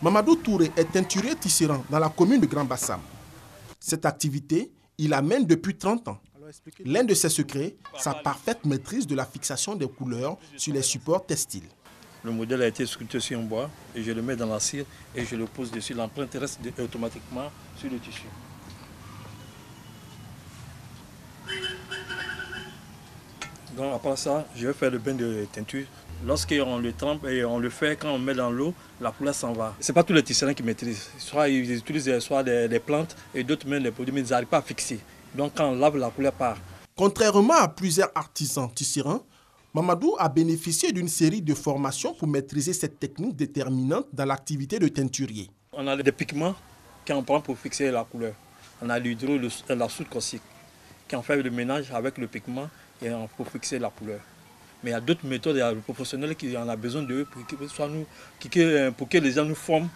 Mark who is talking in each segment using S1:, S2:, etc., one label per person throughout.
S1: Mamadou Touré est teinturier tisserand dans la commune de Grand Bassam. Cette activité, il la mène depuis 30 ans. L'un de ses secrets, sa parfaite maîtrise de la fixation des couleurs sur les supports textiles.
S2: Le modèle a été sculpté sur un bois et je le mets dans la cire et je le pose dessus. L'empreinte reste automatiquement sur le tissu. Donc après ça, je vais faire le bain de teinture. Lorsqu'on le trempe et on le fait, quand on met dans l'eau, la couleur s'en va. Ce n'est pas tous les tisserands qui maîtrisent. Soit ils utilisent soit des plantes et d'autres même des produits, mais ils n'arrivent pas à fixer. Donc quand on lave, la couleur part.
S1: Contrairement à plusieurs artisans tisserands, Mamadou a bénéficié d'une série de formations pour maîtriser cette technique déterminante dans l'activité de teinturier.
S2: On a des pigments qu'on prend pour fixer la couleur. On a l'hydro, la soude caustique, qu'on fait le ménage avec le pigment et pour fixer la couleur. Mais il y a d'autres méthodes, il y a le professionnel qui en a besoin d'eux pour que les gens nous forment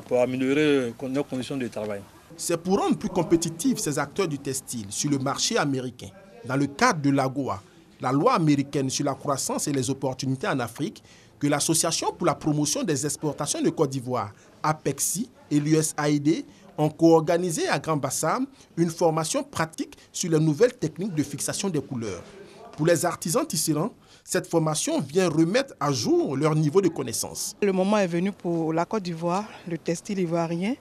S2: pour améliorer nos conditions de travail.
S1: C'est pour rendre plus compétitifs ces acteurs du textile sur le marché américain. Dans le cadre de l'AGOA, la loi américaine sur la croissance et les opportunités en Afrique, que l'Association pour la promotion des exportations de Côte d'Ivoire, APEXI, et l'USAID ont co-organisé à Grand Bassam une formation pratique sur les nouvelles techniques de fixation des couleurs. Pour les artisans tisserands, cette formation vient remettre à jour leur niveau de connaissance.
S3: Le moment est venu pour la Côte d'Ivoire, le textile ivoirien,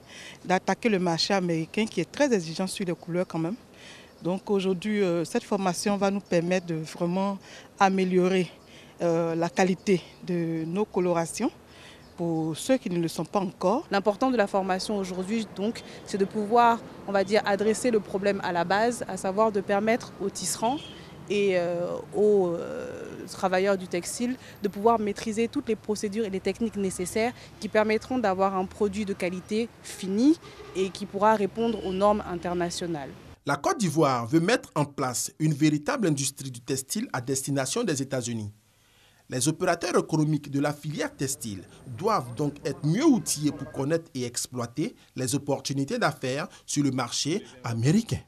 S3: d'attaquer le marché américain qui est très exigeant sur les couleurs quand même. Donc aujourd'hui, cette formation va nous permettre de vraiment améliorer la qualité de nos colorations pour ceux qui ne le sont pas encore.
S4: L'important de la formation aujourd'hui, donc, c'est de pouvoir, on va dire, adresser le problème à la base, à savoir de permettre aux tisserands et aux travailleurs du textile de pouvoir maîtriser toutes les procédures et les techniques nécessaires qui permettront d'avoir un produit de qualité fini et qui pourra répondre aux normes internationales.
S1: La Côte d'Ivoire veut mettre en place une véritable industrie du textile à destination des États-Unis. Les opérateurs économiques de la filière textile doivent donc être mieux outillés pour connaître et exploiter les opportunités d'affaires sur le marché américain.